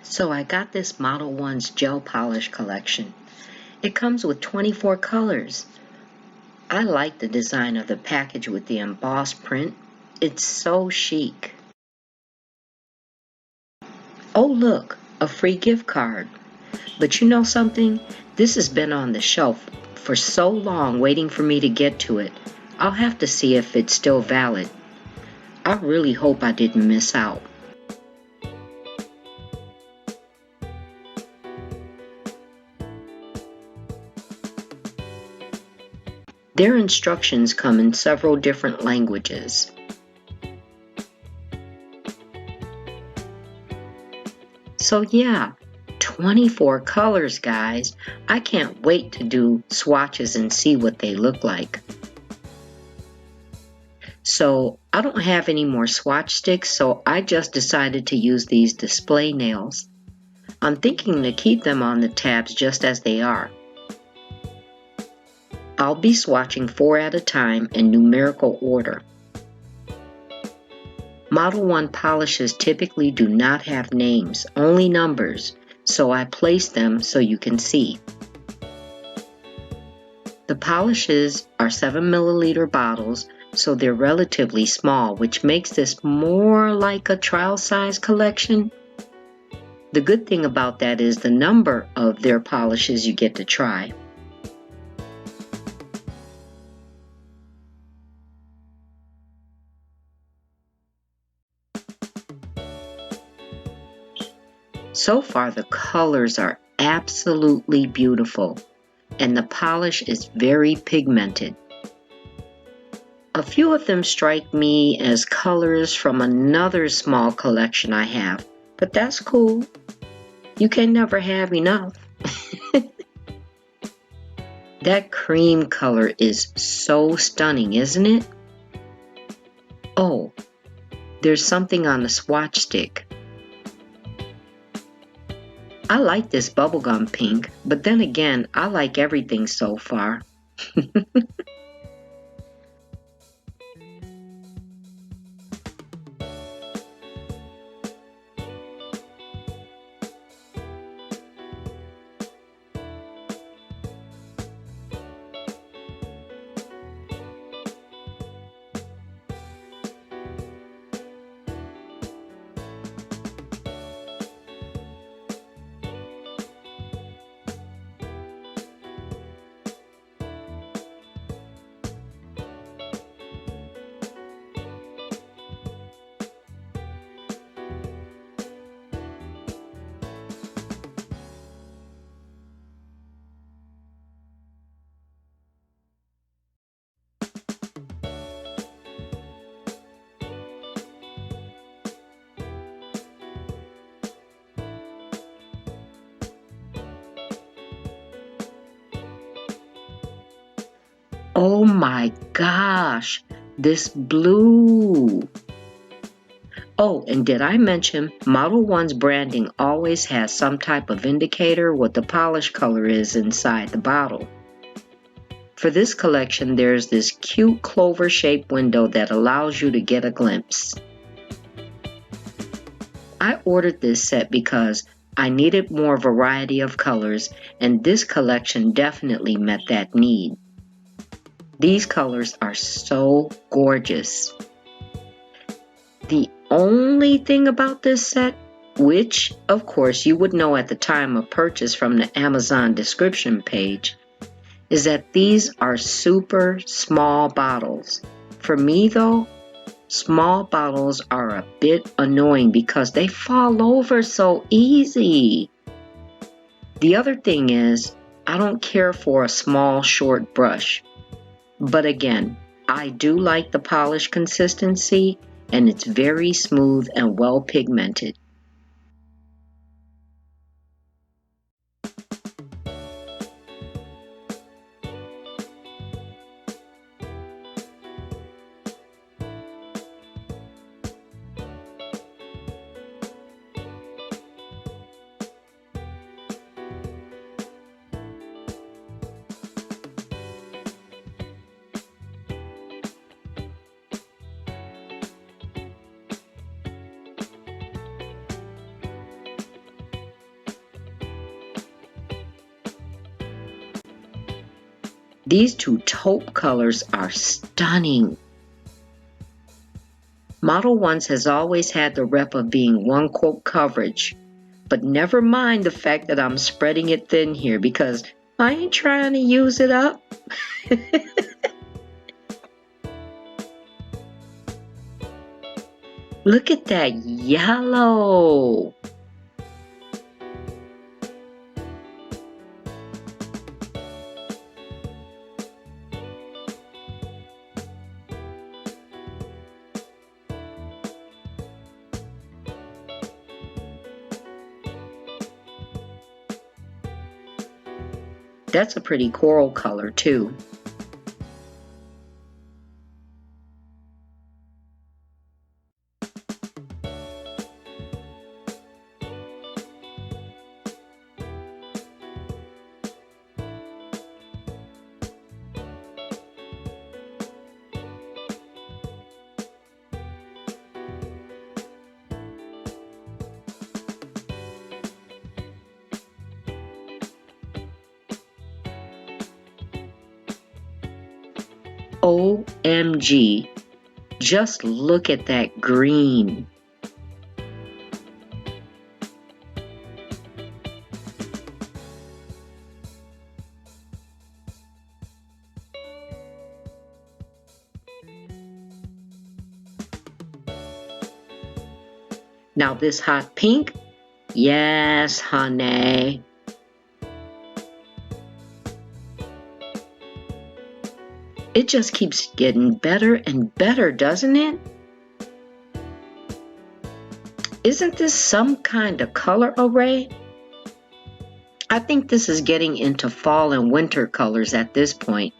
So I got this Modelones gel polish collection. It comes with 24 colors. I like the design of the package with the embossed print. It's so chic. Oh look, a free gift card. But you know something? This has been on the shelf for so long waiting for me to get to it. I'll have to see if it's still valid. I really hope I didn't miss out. Their instructions come in several different languages. So yeah, 24 colors, guys. I can't wait to do swatches and see what they look like. So I don't have any more swatch sticks, so I just decided to use these display nails. I'm thinking to keep them on the tabs just as they are. I'll be swatching 4 at a time in numerical order. Model 1 polishes typically do not have names, only numbers, so I placed them so you can see. The polishes are 7 milliliter bottles, so they're relatively small, which makes this more like a trial size collection. The good thing about that is the number of their polishes you get to try. So far, the colors are absolutely beautiful, and the polish is very pigmented. A few of them strike me as colors from another small collection I have, but that's cool. You can never have enough. That cream color is so stunning, isn't it? Oh, there's something on the swatch stick. I like this bubblegum pink, but then again, I like everything so far. Oh my gosh, this blue. Oh, and did I mention Model 1's branding always has some type of indicator what the polish color is inside the bottle. For this collection, there's this cute clover-shaped window that allows you to get a glimpse. I ordered this set because I needed more variety of colors, and this collection definitely met that need. These colors are so gorgeous. The only thing about this set, which of course you would know at the time of purchase from the Amazon description page, is that these are super small bottles. For me though, small bottles are a bit annoying because they fall over so easy. The other thing is, I don't care for a small short brush. But again, I do like the polish consistency, and it's very smooth and well pigmented. These two taupe colors are stunning. Modelones has always had the rep of being one coat coverage, but never mind the fact that I'm spreading it thin here because I ain't trying to use it up. Look at that yellow. That's a pretty coral color too. OMG, just look at that green. Now this hot pink, yes, honey. It just keeps getting better and better, doesn't it? Isn't this some kind of color array? I think this is getting into fall and winter colors at this point.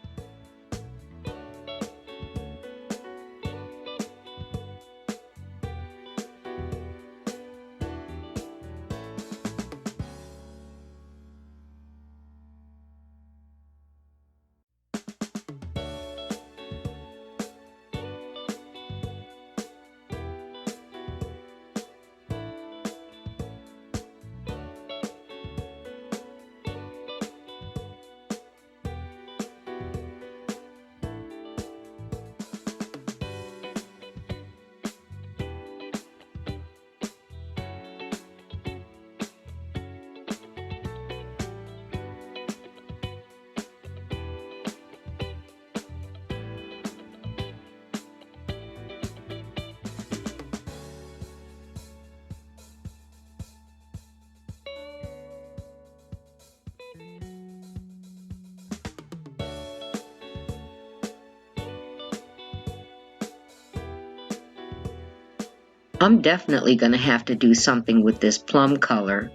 I'm definitely going to have to do something with this plum color.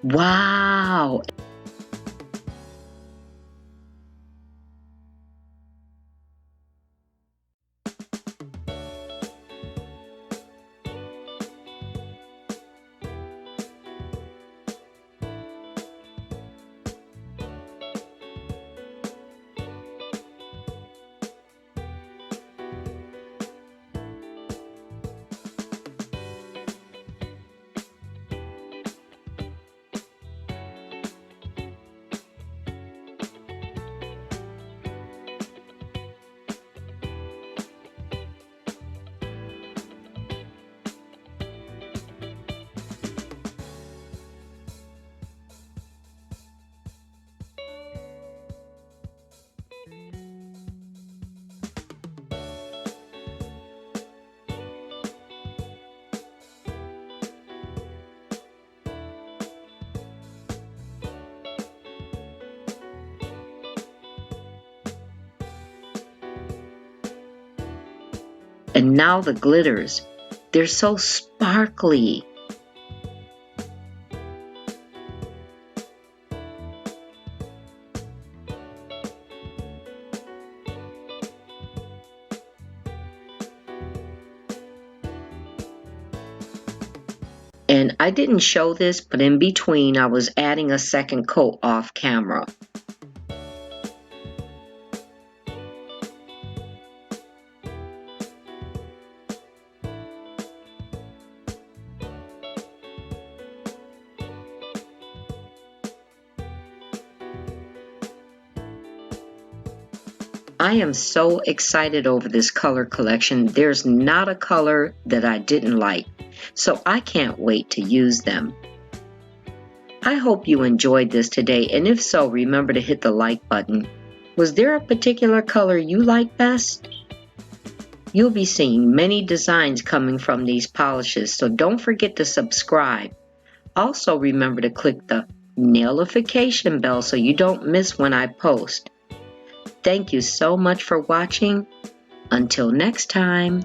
Wow! And now the glitters. They're so sparkly. And I didn't show this, but in between I was adding a second coat off camera. I am so excited over this color collection. There's not a color that I didn't like, so I can't wait to use them. I hope you enjoyed this today, and if so, remember to hit the like button. Was there a particular color you like best? You'll be seeing many designs coming from these polishes, so don't forget to subscribe. Also remember to click the notification bell so you don't miss when I post. Thank you so much for watching. Until next time.